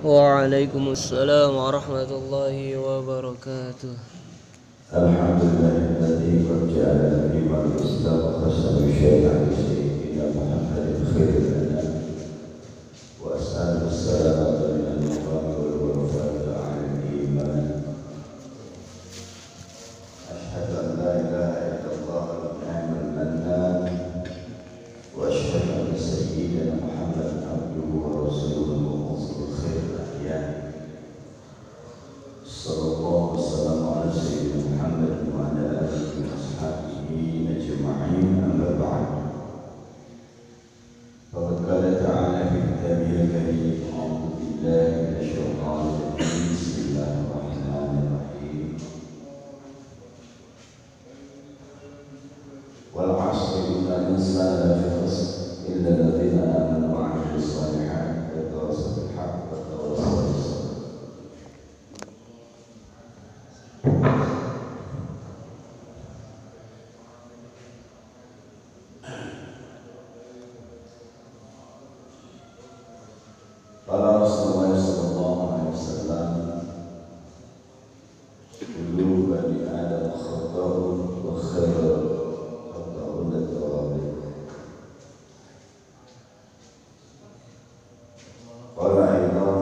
Waalaikumsalam warahmatullahi wabarakatuh. Alhamdulillahilladzi qad ja'ala al-iman Islam khassan syai'an sayyidina Muhammadin khairil anam wa as'aluhu as-salamata min al-maqam wal wafat 'ala al-iman. Ashhadu an la ilaha illallah al-ni'mal mannan wa ashhadu anna sayyidina Muhammadan abduhu wa rasuluhu mursalul khairil adyan. Sallallahu wasallam ala sayyidina Muhammad wa ala alihi wa ashabihi ajma'in, amma ba'd. Faqad qala ta'ala fi kitabihil karim, a'udzu billahi minasy syaithanir rajim. Bismillahirrahmanirrahim. Wal 'asri innal insana lafi khusr illa alladziina aamanu wa 'amilus shalihaati wa tawassaw bil haqqi wa tawassaw bis sabr. Qala Rasulullah sallallahu alaihi wasallam, kullu bani Adam khata'un wa khairul khata'un at-tawwabin. Qala aidan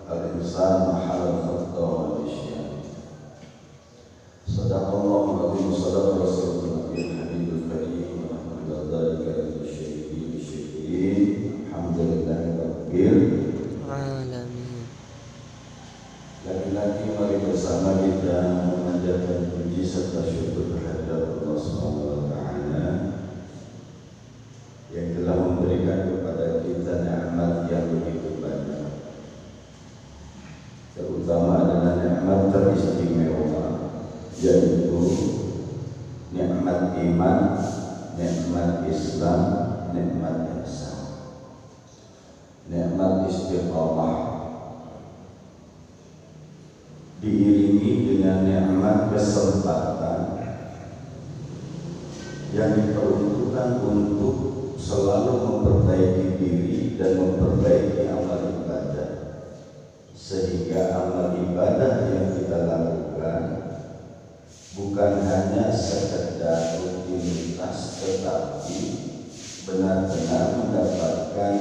al-insan mahal khata' wal isyan. Sadaqallahu wa sadaqa rasulullah al-habibul karim wa nahnu dzalika al-syahidin. Alhamdulillahi rabbil Alamin. Lagi-lagi mari bersama kita memanjatkan puji serta syukur terhadap Allah Subhanahu wa taala yang telah memberikan kepada kita nikmat yang begitu banyak. Terutama adalah nikmat teristimewa, yaitu nikmat iman, nikmat Islam, nikmat ihsan, nikmat istiqamah, diiringi dengan nikmat kesempatan yang diperuntukkan untuk selalu memperbaiki diri dan memperbaiki amal ibadah, sehingga amal ibadah yang kita lakukan bukan hanya sekedar rutinitas, tetapi benar-benar mendapatkan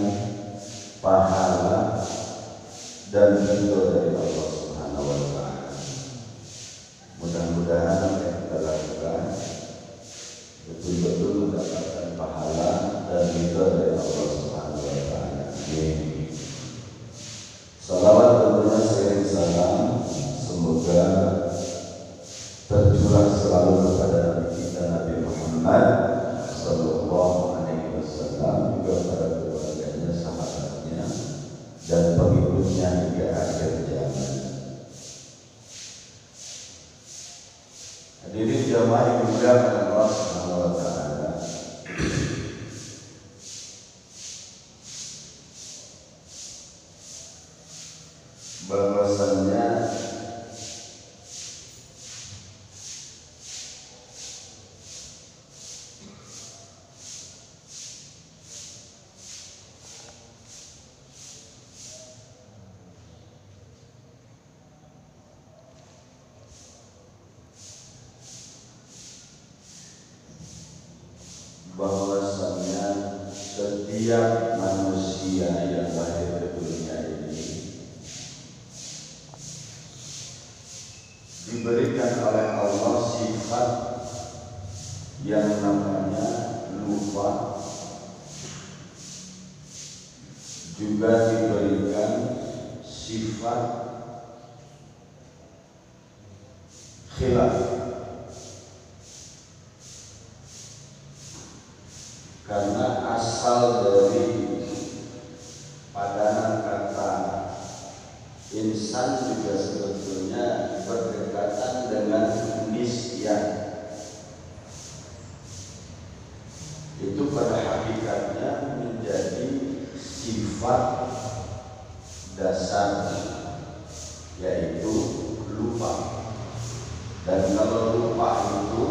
pahala dan ridho dari Allah Subhanahu wa taala. Mudah-mudahan apa yang kita lakukan betul-betul mendapatkan pahala dan ridho dari Allah Subhanahu wa taala. Amin. Salawat tentunya sering salam semoga tercurah selalu kepada Nabi kita Nabi Muhammad sallallahu alaihi wasallam, juga pada keluarganya, sahabatnya, dan pengikutnya hingga akhir zaman. Hadirin jamaah yang dimuliakan Allah Subhanahu wa taala. Bahwasannya setiap manusia yang lahir ke dunia ini diberikan oleh Allah sifat yang namanya lupa, juga diberikan sifat khilaf. Karena asal dari padanan kata insan juga sebetulnya berdekatan dengan nisyan. Itu pada hakikatnya menjadi sifat dasar, yaitu lupa. Dan kalau lupa itu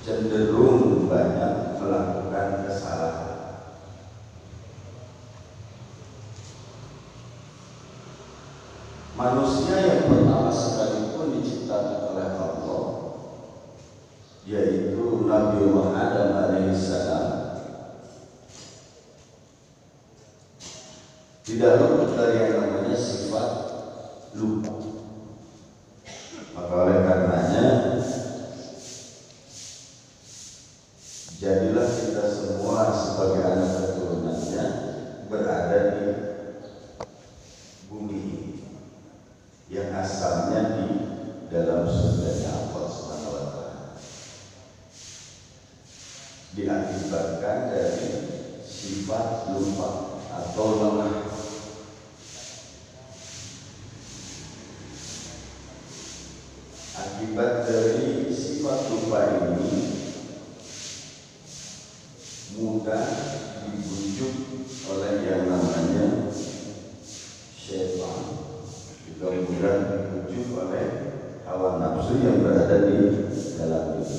cenderung banyak melakukan kesalahan. Manusia yang pertama sekalipun diciptakan oleh Allah, yaitu Nabi Adam alaihissalam, tidak luput dari yang namanya sifat lupa. Maka oleh karenanya, jadilah kita semua sebagai anak keturunannya berada di bumi ini yang asalnya di dalam surganya Allah Subhanahu wa Ta'ala, diakibatkan dari sifat lupa atau lengah. Akibat dari sifat lupa ini mudah dibujuk oleh yang namanya syaitan, juga mudah dibujuk oleh hawa nafsu yang berada di dalam diri.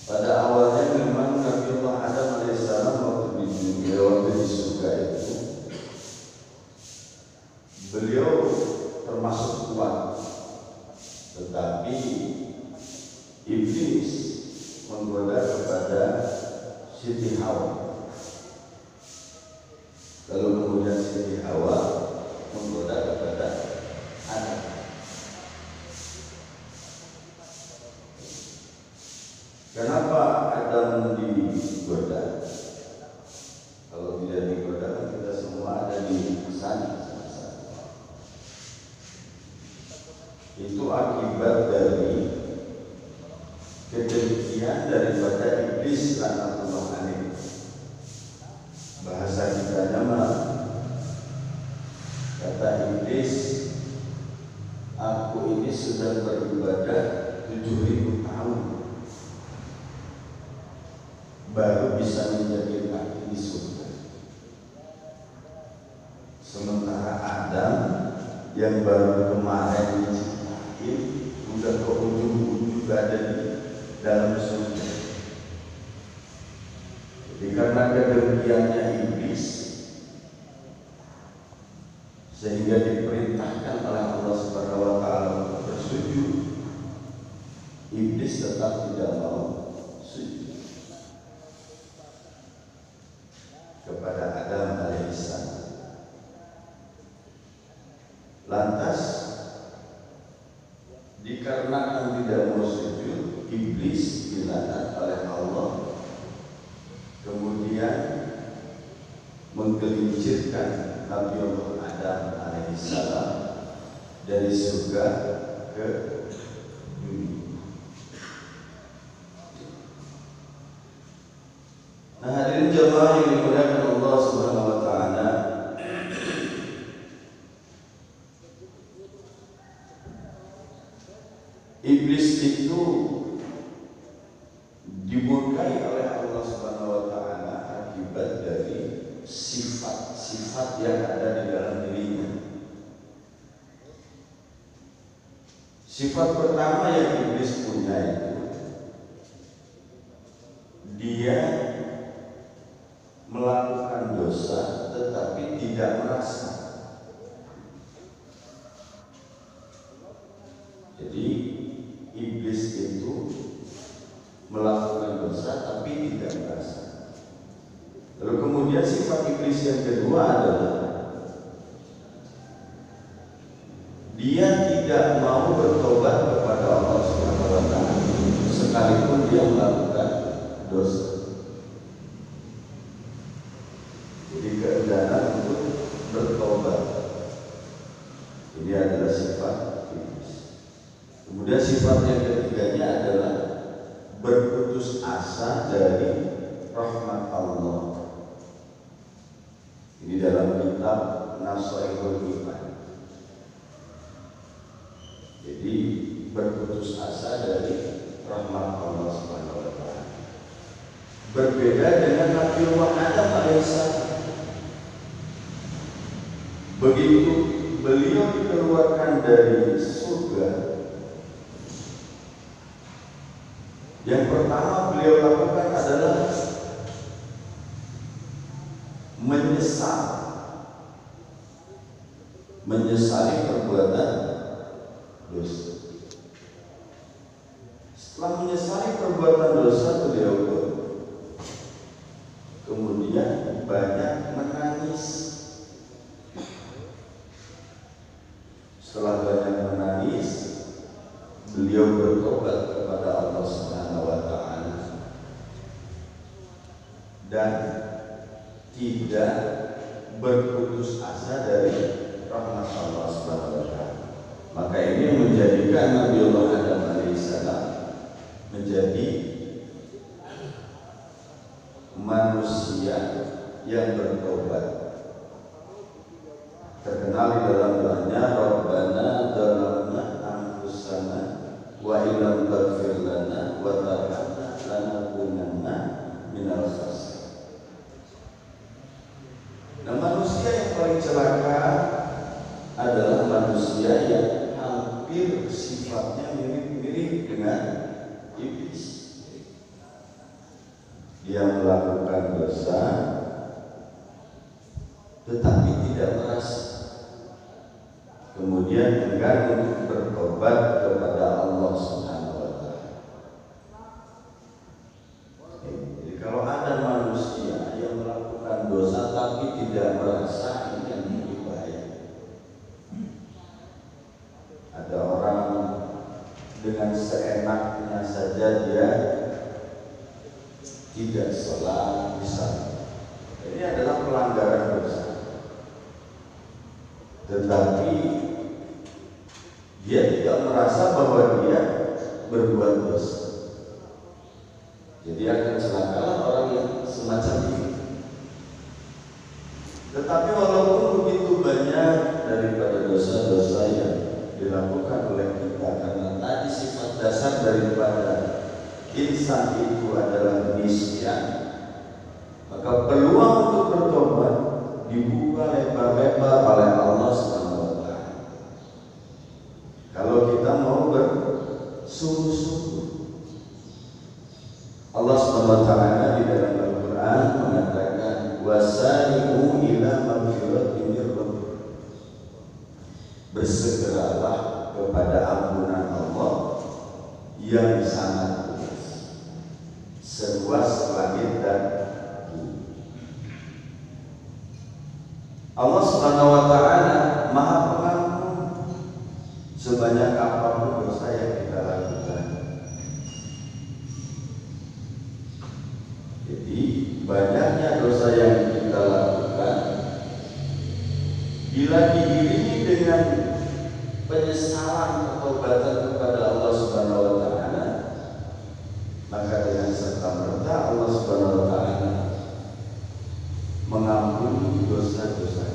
Pada awalnya memang Nabi Adam alaihissalam waktu di surga itu, beliau termasuk kuat, tetapi iblis menggoda kepada Siti Hawa. Lalu kemudian Siti Hawa menggoda kepada Adam. Kenapa Adam digoda? Kalau tidak digoda, kita semua ada di sana. Itu akibat dari kedengkian daripada iblis laknatullah alaih. Bahasa kita nama kata iblis, aku ini sudah beribadah 7.000 tahun baru bisa menjadi kaki di surga. Sementara Adam yang baru kemarin udah ke ujung-ujung ada di dalam surga. Jadi karena kedengkiannya iblis, sehingga diperintahkan oleh Allah Subhanahu wa Ta'ala untuk bersujud, iblis tetap tidak mau sujud kepada Adam alaihissalam. Lantas dikarenakan tidak mau sujud, iblis dilaknat oleh Allah, kemudian menggelincirkan Nabi Adam alaihissalam dari surga ke bumi. Nah, hadirin jemaah yang dimuliakan Allah Subhanahu wa Ta'ala, iblis itu dimurkai oleh Allah Subhanahu wa Ta'ala akibat dari sifat-sifat yang ada di dalam dirinya. Sifat pertama yang iblis punya itu, dia melakukan dosa tetapi tidak merasa. Jadi iblis itu melakukan dosa tapi tidak merasa. Lalu kemudian sifat iblis yang kedua adalah dia tidak mau bertobat kepada Allah Subhanahu wa Ta'ala sekalipun dia melakukan dosa. Jadi keengganan untuk bertobat ini adalah sifat iblis. Kemudian sifat yang ketiganya adalah berputus asa dari rahmat Allah. Ini dalam kitab Nasaihul Iman. Jadi berputus asa dari rahmat Allah Subhanahu wa Ta'ala. Berbeda dengan Nabi Adam alaihissalam. Begitu beliau dikeluarkan dari surga, yang pertama beliau lakukan adalah menyesal menyesali perbuatan dosa. Setelah menyesali perbuatan dosa, beliau pun kemudian banyak menangis. Setelah banyak menangis, beliau bertobat kepada Allah Subhanahu wa taala dan tidak berputus asa dari rahmat Allah Subhanahu wa taala. Maka ini menjadikan Nabiullah Adam alaihissalam menjadi manusia yang bertobat. Terkenal di dalam doanya, Rabbana dzalamna anfusana wa illam taghfir lana wa tarhamna lanakunanna minal khasirin. Nah, manusia yang paling celaka adalah manusia yang hampir sifatnya mirip-mirip dengan iblis. Dia melakukan dosa tetapi tidak merasa, kemudian enggan untuk bertobat kepada Allah Subhanahu wa taala. Jadi kalau ada manusia yang melakukan dosa tapi tidak merasa, ini yang lebih bahaya. Ada orang dengan seenaknya saja dia tidak sholat misalnya. Ini adalah pelanggaran dosa. Tetapi dia tidak merasa bahwa dia berbuat dosa. Jadi akan celakalah orang yang semacam ini. Tetapi walaupun begitu banyak daripada dosa-dosa yang dilakukan oleh kita, karena tadi sifat dasar daripada insan itu adalah nisyan, maka peluang untuk bertobat dibuka lebar-lebar oleh Allah Subhanahu wa taala. Kalau kita mau bersungguh-sungguh, Allah Subhanahu wa taala di dalam Al-Qur'an mengatakan wasari'u ila magfiratin min rabbikum, bersegeralah kepada ampunan Allah yang sangat luas, seluas langit dan bumi. Allah Subhanahu wa taala Maha Pengampun sebanyak apapun dosa yang kita lakukan. Jadi banyaknya dosa yang kita lakukan bila diiringi dengan penyesalan pertobatan kepada Allah Subhanahu wa taala, maka dengan serta-merta Allah Subhanahu wa taala mengampuni dosa-dosa.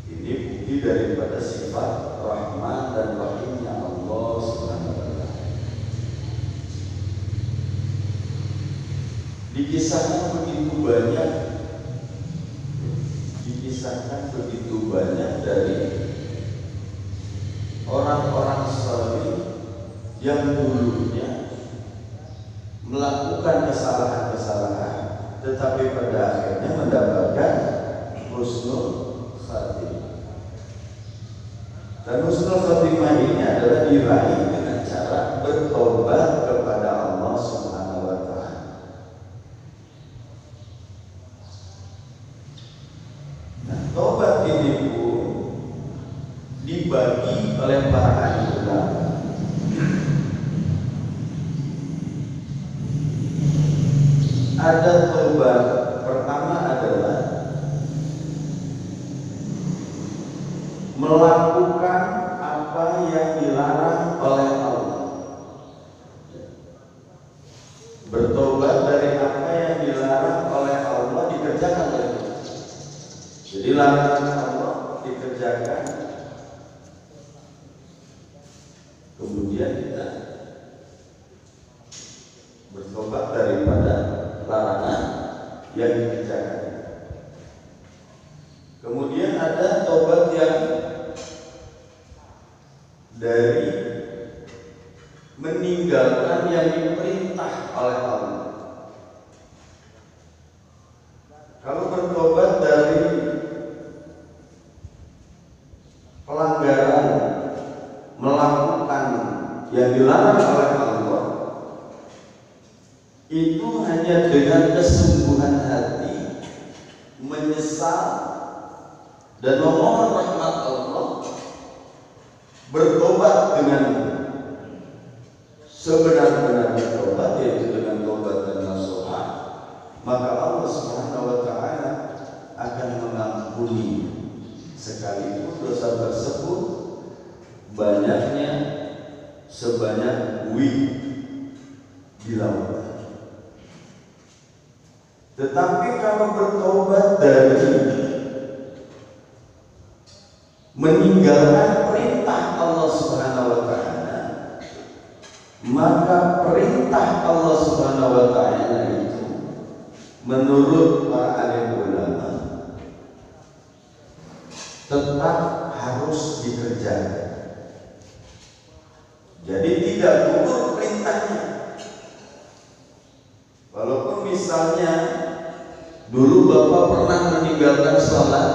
Ini bukti daripada sifat Rahman dan Rahimnya Allah Subhanahu wa taala. Dikisahkan begitu banyak dari orang-orang saleh yang dulunya melakukan kesalahan-kesalahan tetapi pada akhirnya mendapatkan husnul khatimah. Dan husnul khatimah ini adalah diraih dengan cara bertobat kepada Allah Subhanahu wa taala. Nah, tobat ini pun dibagi oleh para ahli ulama. Ada tobat pertama adalah melakukan apa yang dilarang oleh Allah. Bertobat dari apa yang dilarang oleh Allah dikerjakan oleh kita. Jadi larangan Allah dikerjakan, kemudian kita bertobat daripada larangan yang dikerjakan. Kemudian ada tobat yang dari meninggalkan yang diperintah oleh Allah. Kalau bertobat dari yang dilarang oleh Allah itu hanya dengan kesungguhan hati menyesal dan memohon rahmat Allah, bertobat dengan sebenar-benarnya tobat, yaitu dengan tobat dan nasuha, maka Allah Subhanahu wa taala akan mengampuni sekalipun dosa tersebut banyaknya sebanyak buih di lautan. Tetapi kalau bertobat dari meninggalkan perintah Allah Subhanahu wa taala, maka perintah Allah Subhanahu wa taala itu menurut para alim ulama tetap harus dikerjakan. Jadi tidak gugur perintahnya. Walaupun misalnya dulu Bapak pernah meninggalkan sholat,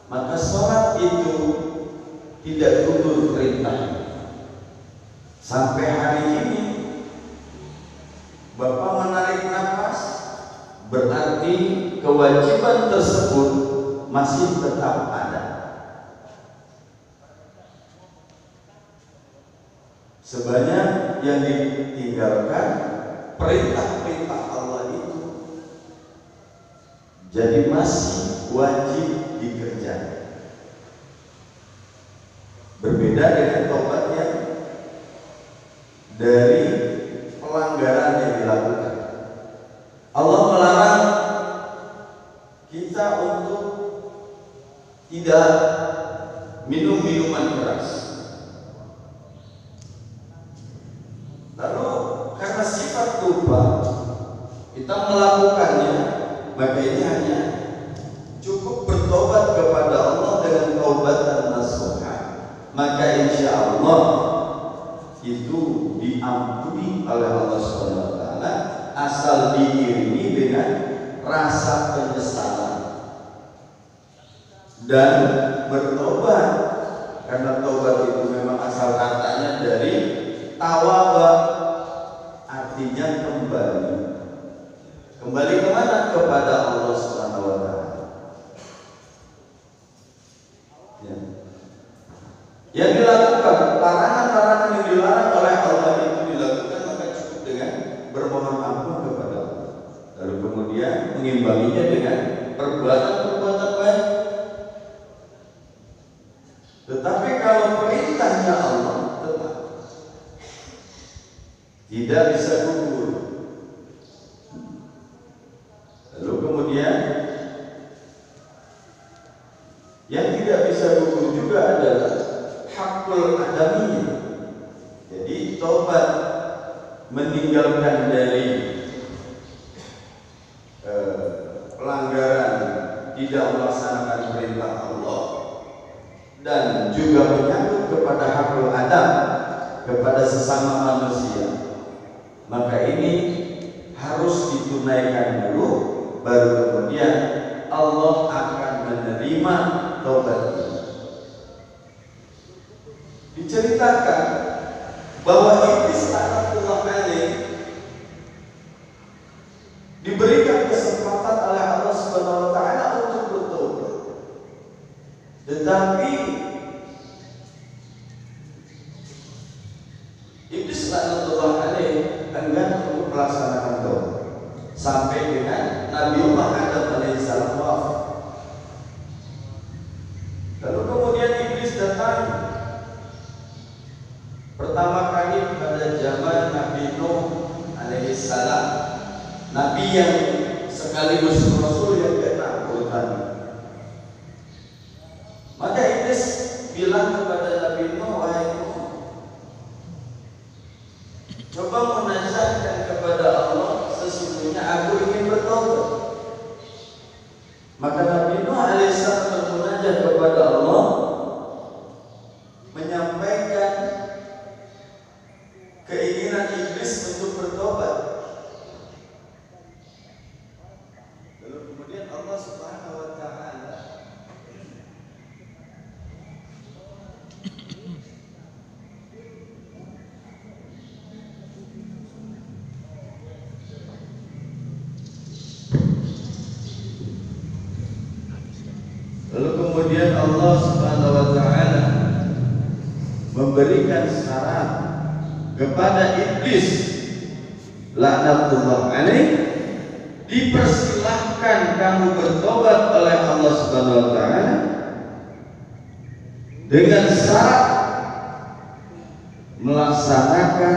maka sholat itu tidak gugur perintahnya. Sampai hari ini Bapak menarik nafas, berarti kewajiban tersebut masih tetap ada. Sebanyak yang ditinggalkan perintah-perintah Allah itu, jadi masih wajib dikerjakan. Berbeda dengan tobat yang dari pelanggaran yang dilakukan. Allah melarang kita untuk tidak minum minuman keras. Lalu karena sifat lupa kita melakukannya, maka ini hanya cukup bertobat kepada Allah dengan taubatan nasuha, maka insya Allah itu diampuni oleh Allah SWT, asal diiringi dengan rasa penyesalan dan bertobat. Karena tobat itu memang asal katanya dari tawaba, artinya kembali. Kembali kemana? Kepada Allah Subhanahu wa taala. Ya. Yang dilakukan, larangan-larangan yang dilarang oleh Allah itu dilakukan, maka cukup dengan bermohon ampun kepada Allah. Lalu kemudian mengimbanginya dengan perbuatan-perbuatan baik. Tetapi kalau perintahnya Allah tetap tidak bisa gugur. Lalu kemudian yang tidak bisa gugur juga adalah hakul adami. Jadi tobat meninggalkan dari pelanggaran, tidak melaksanakan perintah Allah, dan juga menyangkut kepada hakul adam, kepada sesama manusia, maka ini harus ditunaikan dulu, baru kemudian Allah akan menerima tobat ini. Diceritakan bahwa iblis laknatullah alaih diberikan kesempatan oleh Allah Subhanahu wa taala untuk bertobat, tetapi iblis laknatullah alaih enggan untuk melaksanakan tobat sampai dengan Nabiullah Adam alaihissalam wafat. Lalu kemudian iblis datang pertama kali pada zaman Nabi Nuh alaihissalam, Nabi yang sekaligus Rasul yang ke-6 urutannya. Maka iblis bilang kepada Nabi Nuh, wahai Nuh, coba munajatkan kepada Allah, sesungguhnya aku ingin bertobat. Maka Nabi Nuh alaihissalam bermunajat kepada Allah, menyampaikan keinginan iblis untuk bertobat. Lalu kemudian Allah Subhanahu wa taala Allah Subhanahu wa taala memberikan syarat kepada iblis laknatullah alaih, dipersilahkan kamu bertobat oleh Allah Subhanahu wa taala dengan syarat melaksanakan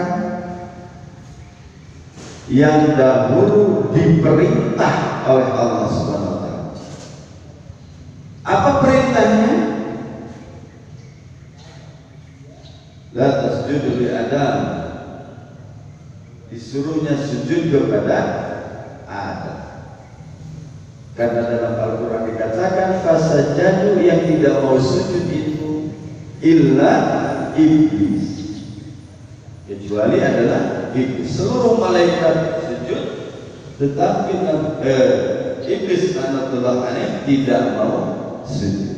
yang dahulu diperintah oleh Allah Subhanahu wa taala. Apa perintahnya? La tasjudu li Adam, disuruhnya sujud kepada Adam. Karena dalam Al-Quran dikatakan fasajadu, yang tidak mau sujud itu illa iblis, kecuali adalah iblis. Seluruh malaikat sujud, tetapi iblis laknatullah alaih tidak mau sujud.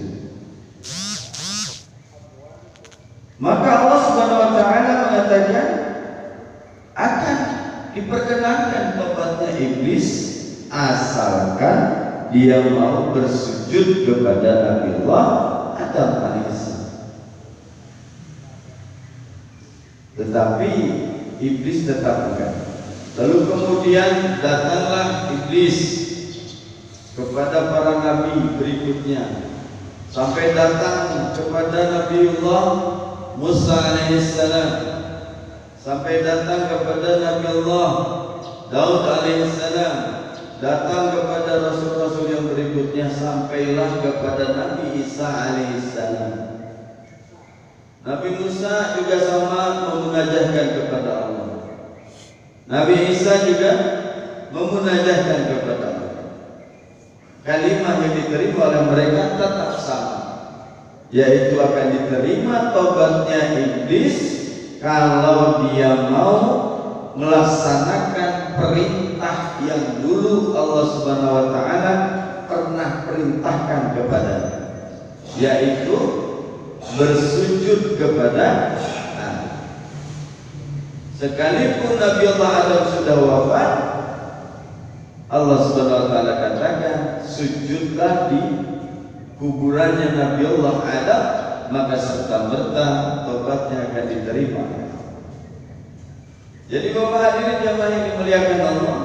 Maka Allah Subhanahu wa taala mengatakan akan diperkenankan tobatnya iblis asalkan dia mau bersujud kepada Nabiullah Adam alaihissalam. Tetapi iblis tetap enggak. Lalu kemudian datanglah iblis kepada para nabi berikutnya, sampai datang kepada Nabiullah Musa alaihissalam, sampai datang kepada Nabiullah Daud alaihissalam, datang kepada rasul-rasul yang berikutnya, sampailah kepada Nabi Isa alaihissalam. Nabi Musa juga sama memunajahkan kepada Allah. Nabi Isa juga memunajahkan kepada Allah. Kalimat yang diterima oleh mereka tetap sama, yaitu akan diterima tobatnya iblis kalau dia mau melaksanakan perintah yang dulu Allah Subhanahu wa taala pernah perintahkan kepadanya, yaitu bersujud kepada Adam. Sekalipun Nabi Allah Adam sudah wafat, Allah Subhanahu wa taala katakan sujudlah di kuburannya Nabi Allah Adam, maka serta-merta tobatnya akan diterima. Jadi Bapak hadirin jamaah yang dimuliakan Allah,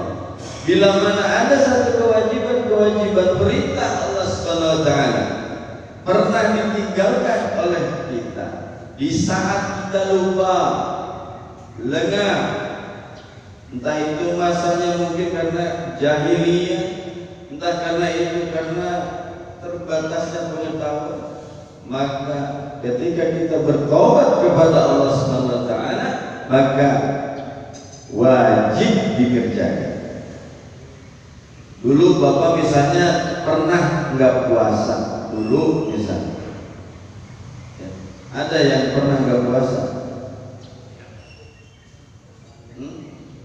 bila mana ada satu kewajiban perintah Allah Subhanahu wa taala pernah ditinggalkan oleh kita di saat kita lupa, lengah, entah itu masanya mungkin karena jahiliyah, entah karena itu karena terbatasnya pengetahuan, maka ketika kita bertobat kepada Allah Subhanahu wa taala, maka wajib dikerjakan. Dulu Bapak misalnya pernah nggak puasa, dulu misalnya ya, ada yang pernah nggak puasa,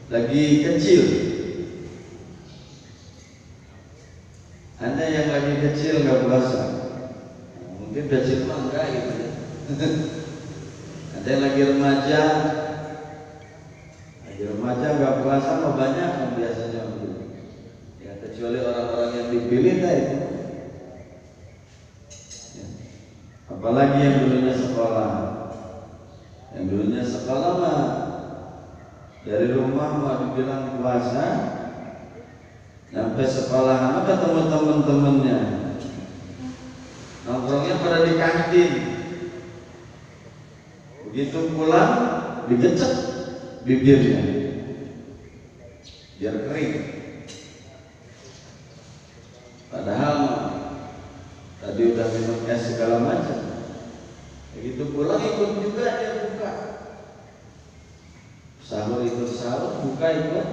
lagi kecil, ada yang lagi kecil nggak puasa, mungkin kecil mah enggak gitu ya. Ada yang lagi remaja nggak puasa mah banyak kan biasanya ya, kecuali orang-orang yang dipilih lah itu ya. Apalagi yang dulunya sekolah mah dari rumah mah dibilang puasa, sampai sekolah mah ketemu teman-temannya nongkrongnya pada di kantin, begitu pulang digecek bibirnya biar kering, padahal tadi udah minum es segala macam. Begitu pulang ikut juga dia buka, sahur ikut sahur, buka ikut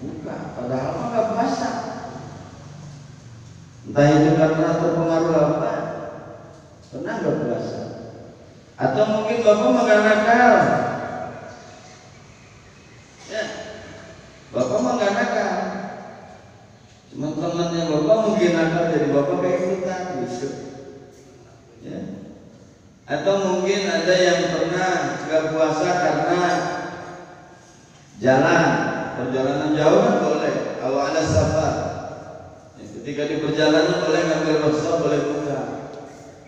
buka, padahal mah nggak puasa. Entah itu karena terpengaruh apa, pernah nggak puasa, atau mungkin Bapak nggak nakal. Bapak mah nggak nakal, cuma temannya Bapak mungkin nakal, jadi Bapak kayak ikutan gitu ya. Atau mungkin ada yang pernah nggak puasa karena perjalanan jauh kan boleh, kalau ada safar ya, ketika di perjalanan boleh ngambil rukhsah, boleh buka.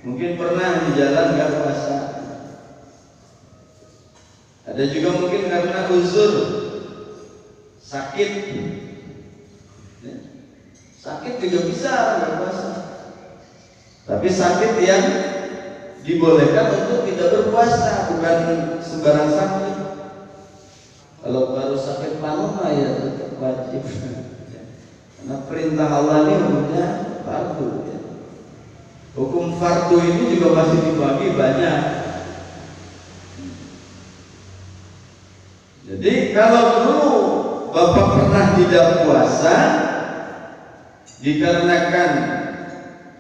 Mungkin pernah di jalan nggak puasa. Ada juga mungkin karena uzur, sakit. Sakit juga bisa nggak puasa. Tapi sakit yang dibolehkan untuk tidak berpuasa, bukan sembarang sakit. Kalau baru sakit paru ya tetap wajib. Karena perintah Allah ini hukumnya fardu. Hukum fardu ini juga masih dibagi banyak. Jadi kalau dulu Bapak pernah tidak puasa dikarenakan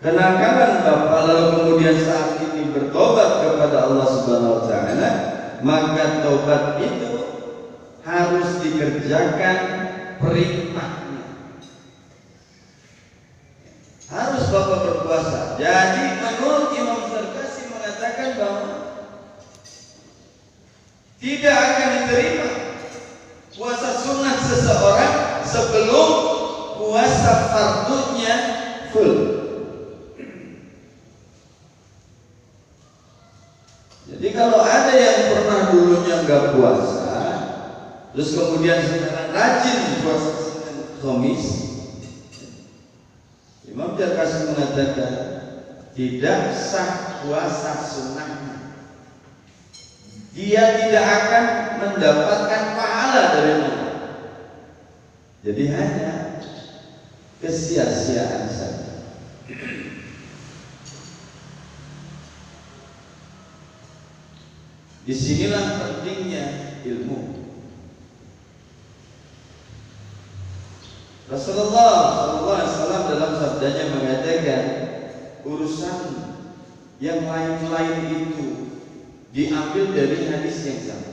kenakalan Bapak, lalu kemudian saat ini bertobat kepada Allah Subhanahu wa taala, maka tobat itu harus dikerjakan perintahnya. Harus Bapak berpuasa. Jadi menurut Imam Zarkasi mengatakan bahwa tidak akan diterima puasa sunnah seseorang sebelum puasa fardunya full. Jadi kalau ada yang pernah dulunya nggak puasa, terus kemudian sekarang rajin puasa Senin Khamis, Imam Zarkasi mengatakan tidak sah puasa sunnahnya. Dia tidak akan mendapatkan pahala dari Allah. Jadi hanya kesia-siaan saja. Disinilah pentingnya ilmu. Rasulullah SAW dalam sabdanya mengatakan urusan yang lain-lain itu diambil dari hadis yang sama.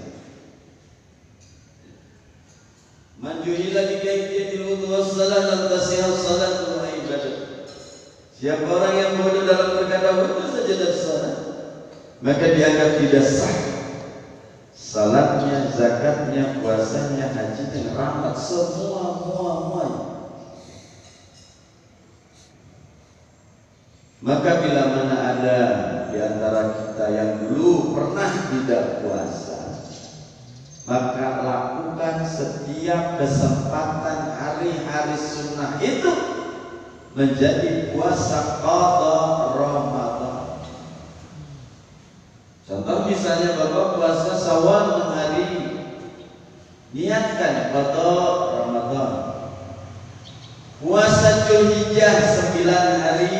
Man juhila bi kayfiyatil wudhu was salat lam tasihha salatu wa ibadah. Siapa orang yang bodoh dalam perkara wudhu saja dan salat, maka dianggap tidak sah salatnya, zakatnya, puasanya, hajinya, rahmat, semua. Maka bila mana ada di antara kita yang dulu pernah tidak puasa, maka lakukan setiap kesempatan hari-hari sunnah itu menjadi puasa qadha Ramadan. Contoh misalnya Bapak puasa Syawal 6 hari, niatkan qadha Ramadan. Puasa Dzulhijjah 9 hari,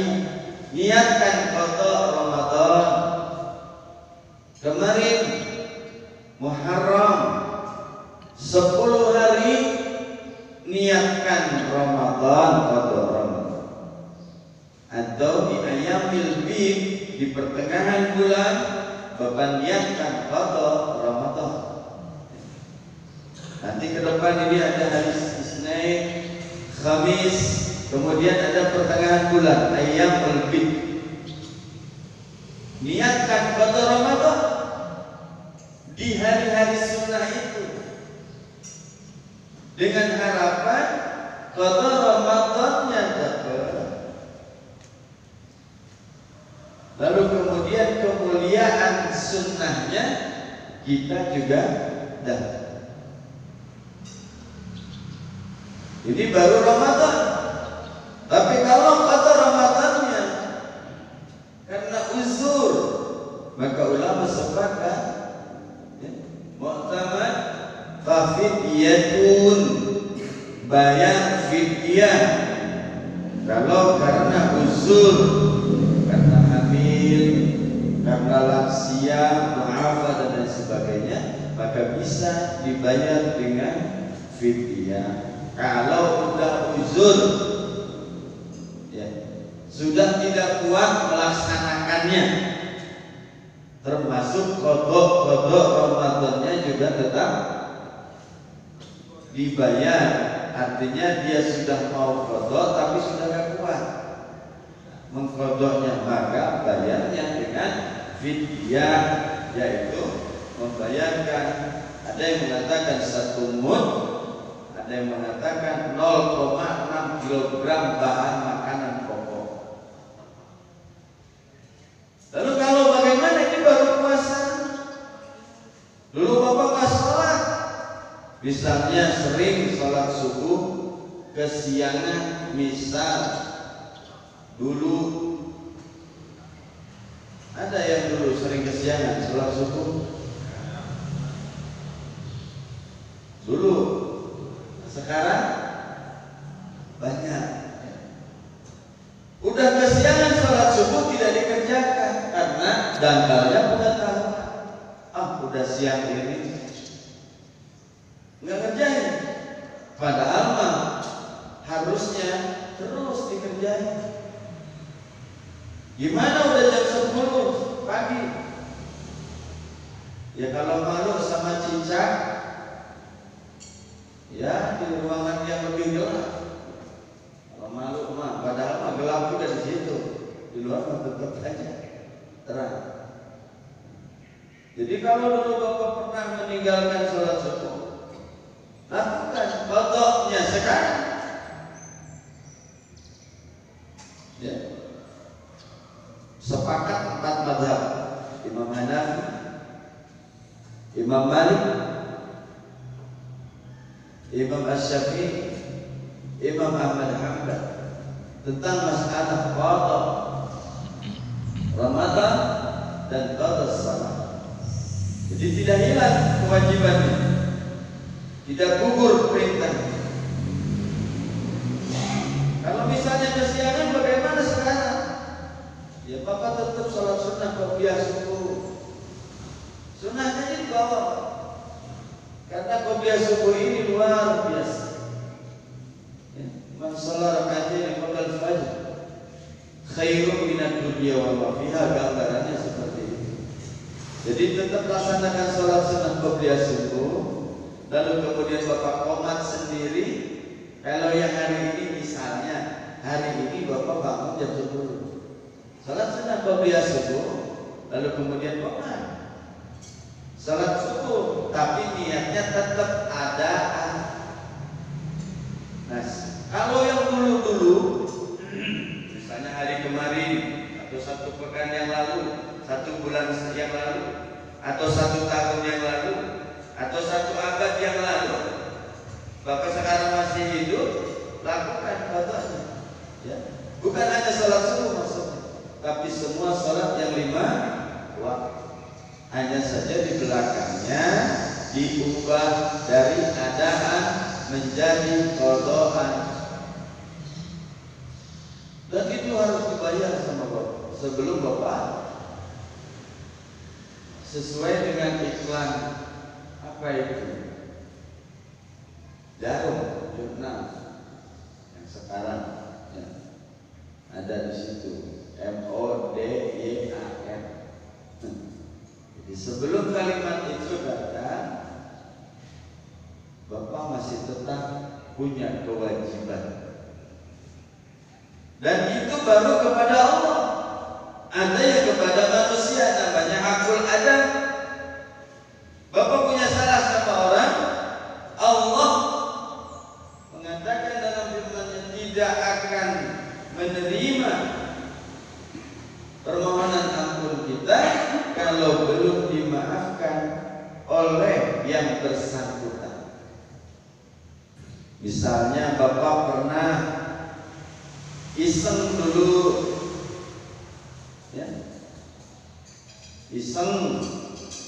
niatkan qadha Ramadan. Kemarin Muharram 10 hari, niatkan Ramadan qadha Ramadan. Atau di Ayyamil Bid, di pertengahan bulan Bapak niatkan qadha Ramadan. Nanti ke depan ini ada hari Isnin, Khamis, kemudian ada pertengahan bulan Ayyamul Bid. Niatkan qadha Ramadan di hari-hari sunnah itu dengan harapan qadha Ramadannya dapat. Lalu kemudian kemuliaan sunnahnya kita juga dapat. Ini baru Ramadan. Tapi kalau kata Ramadannya karena uzur, maka ulama sepakat mu'tamad fafidyatun, bayar fidyah. Kalau karena uzur, karena hamil, karena lansia, mu'afah dan lain sebagainya, maka bisa dibayar dengan fidyah. Kalau udah uzur, ya, sudah tidak kuat melaksanakannya, termasuk kodok Ramadannya juga tetap dibayar. Artinya dia sudah mau kodok tapi sudah gak kuat mengkodoknya, maka bayarnya dengan fidyah, yaitu membayarkan, ada yang mengatakan 1 mud, ada yang mengatakan 0,6 kg bahan makanan pokok. Misalnya sering sholat subuh kesiangan, misal dulu ada yang dulu sering kesiangan sholat subuh dulu, sekarang banyak. Udah kesiangan sholat subuh tidak dikerjakan karena dangkalnya pengetahuan. Udah siang ini nggak ngerjain, padahal mah harusnya terus dikerjain. Gimana udah jam 10 pagi? Ya kalau malu sama cicak, ya di ruangan yang lebih gelap. Kalau malu mah, padahal mah gelap juga di situ. Di luar mah tetap aja terang. Jadi kalau dulu Bapak pernah meninggalkan sholat subuh, lakukan qadanya sekarang. Ya. Sepakat 4 mazhab, Imam Hanafi, Imam Malik, Imam Asy-Syafi'i, Imam Ahmad Hanbal tentang masalah qada Ramadan dan qada salat. Jadi tidak hilang kewajibannya, tidak gugur perintahnya. Kalau misalnya kesiangan bagaimana sekarang? Ya Bapak tetap sholat sunnah qobliyah subuh. Sunnahnya di bawah. Karena qobliyah subuh ini luar biasa. Ya, man sholat raka'atain qabla al-fajr khairun minad dunya wa ma fiha, gambarannya seperti itu. Jadi tetap laksanakan sholat sunnah qobliyah subuh, lalu kemudian Bapak qomat sendiri. Kalau yang hari ini misalnya hari ini Bapak bangun jam 10, salat sunnah qobliyah subuh, lalu kemudian qomat salat subuh, tapi niatnya tetap adaan. Nah, kalau yang dulu-dulu, misalnya hari kemarin atau 1 pekan yang lalu, 1 bulan yang lalu, atau 1 tahun yang lalu, atau 1 abad yang lalu, Bapak sekarang masih hidup, lakukan qadanya. Ya. Bukan hanya salat subuh maksudnya, tapi semua salat yang 5 waktu. Hanya saja di belakangnya diubah dari adaan menjadi qadaan. Dan itu harus dibayar sama Bapak sebelum Bapak sesuai dengan iklan apa itu? Jarum jurnal yang sekarang ya, ada di situ MODYAR. Jadi sebelum kalimat itu datang, Bapak masih tetap punya kewajiban. Dan itu baru kepada Allah. Ada yang kepada manusia namanya hakul adam. Bapak punya salah sama orang, Allah mengatakan dalam firman-Nya tidak akan menerima permohonan ampun kita kalau belum dimaafkan oleh yang bersangkutan. Misalnya Bapak pernah iseng dulu, ya, iseng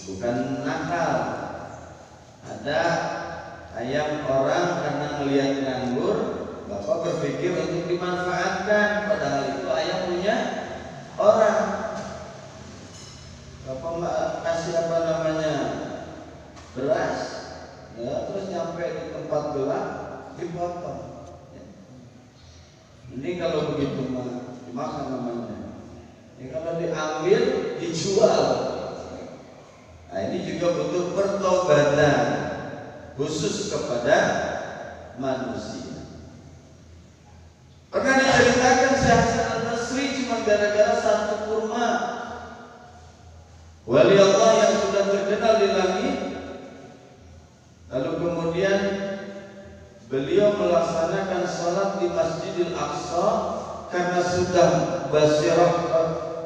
bukan nakal. Ada ayam orang karena melihat nganggur, Bapak berpikir untuk dimanfaatkan, padahal itu ayam punya orang. Bapak kasih apa namanya beras, ya, terus nyampe di tempat gelap dipotong. Ya. Ini kalau begitu dimakan namanya. Ini kalau diambil dijual. Nah ini juga butuh pertobatan khusus kepada manusia. Pernah diceritakan Syekh Hasan Al-Basri cuma gara-gara 1 kurma. Wali Allah yang sudah terkenal di langit, lalu kemudian beliau melaksanakan salat di Masjidil Aqsa karena sudah basirah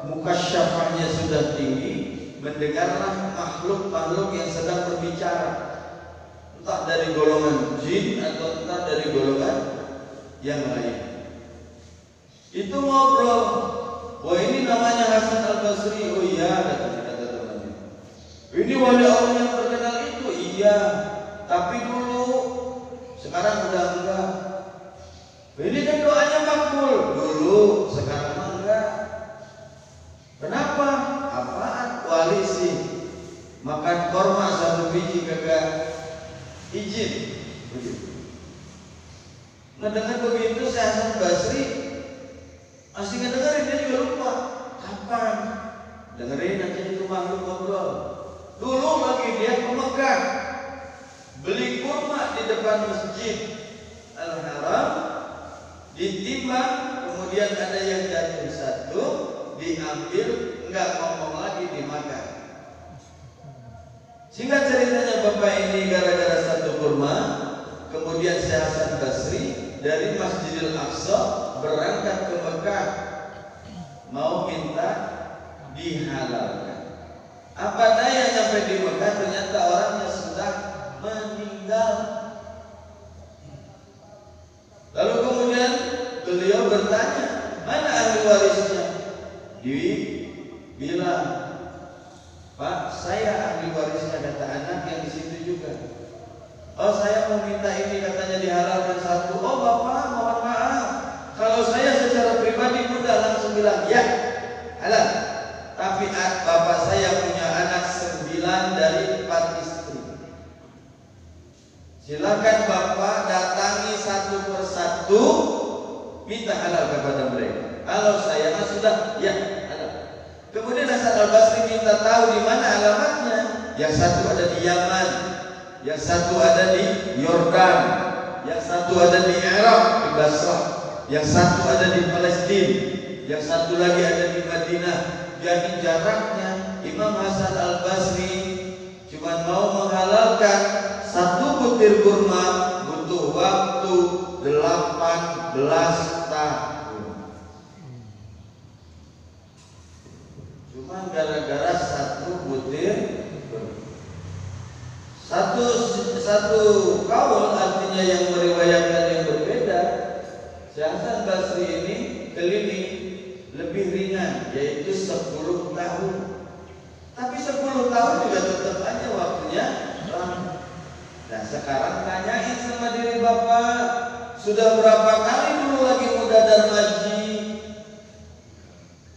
mukasyafahnya sudah tinggi, mendengarlah makhluk-makhluk yang sedang berbicara, entah dari golongan jin atau entah dari golongan yang lain. Itu ngobrol, wah ini namanya Hasan Al-Basri. Oh iya, kata temannya. Ini wali Allah yang terkenal itu. Iya, tapi dulu, sekarang udah enggak. Ini kan doanya makbul. Dulu, sekarang enggak. Kenapa? Apaan? Wali sih makan korma satu biji kagak izin. Ngedengar begitu si Hasan Basri masih ngedengerin, dia juga lupa kapan dengerin aja itu makhluk ngobrol. Dulu lagi dia ke Mekah beli kurma di depan masjid Al-Haram, ditimbang, kemudian ada yang jatuh satu, diambil, enggak ngomong lagi, dimakan. Singkat ceritanya bapak ini gara-gara satu kurma, kemudian Syekh Hasan Basri dari Masjidil Aqsa berangkat ke Mekah mau minta dihalalkan. Apa daya nyampe di Mekah ternyata orangnya sudah meninggal. Lalu kemudian beliau bertanya, mana ahli warisnya? Dibilang, Pak, saya ahli warisnya, kata anak yang di situ juga. Oh, saya mau minta ini, katanya dihalalkan satu. Oh bapak, mohon maaf, kalau saya secara pribadi mudah langsung bilang ya halal. Tapi bapak saya punya anak 9 dari 4 istri. Silakan bapak datangi satu persatu, minta halal kepada mereka. Kalau saya sudah ya halal. Kemudian Hasan Al-Basri minta tahu di mana alamatnya. Yang satu ada di Yaman, yang satu ada di Yordan, yang satu ada di Irak, di Basrah, yang satu ada di Palestina, yang satu lagi ada di Madinah. Jadi jaraknya Imam Hasan Al-Basri cuma mau menghalalkan satu butir kurma butuh waktu 18 tahun. Cuma gara-gara satu butir kurma. Satu kaul artinya yang meriwayatkan yang berbeda. Syekh Hasan Basri ini keliling lebih ringan, yaitu 10 tahun. Tapi 10 tahun juga tetap aja waktunya lama. Nah sekarang tanyain sama diri bapak, sudah berapa kali dulu lagi muda darmaji?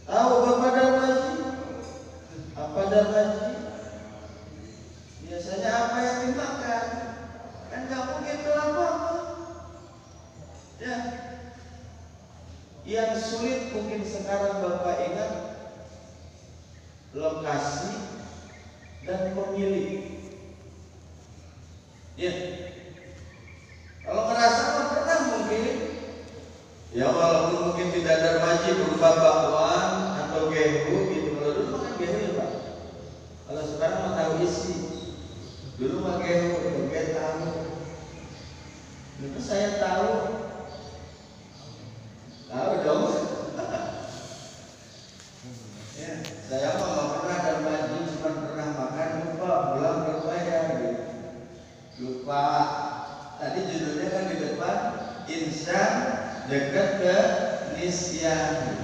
Tahu bapak darmaji? Apa darmaji? Biasanya apa yang dimakan? Kan gak mungkin kelapa. Ya. Yang sulit mungkin sekarang bapak ingat lokasi dan pemilik. Ya. Kalau ngerasa mah pernah mungkin. Ya walaupun mungkin tidak darmaji berupa bakwan atau gehu gitu. Kalau dulu makan gehu ya Pak. Kalau sekarang mah tahu isi. Dulu mah gehu, tahu. Itu saya tahu. Tahu dong. Ya, saya mah nggak pernah darmaji, cuma pernah makan lupa pulang berbayar gitu. Lupa. Tadi judulnya kan di depan, insan dekat ke nisyan.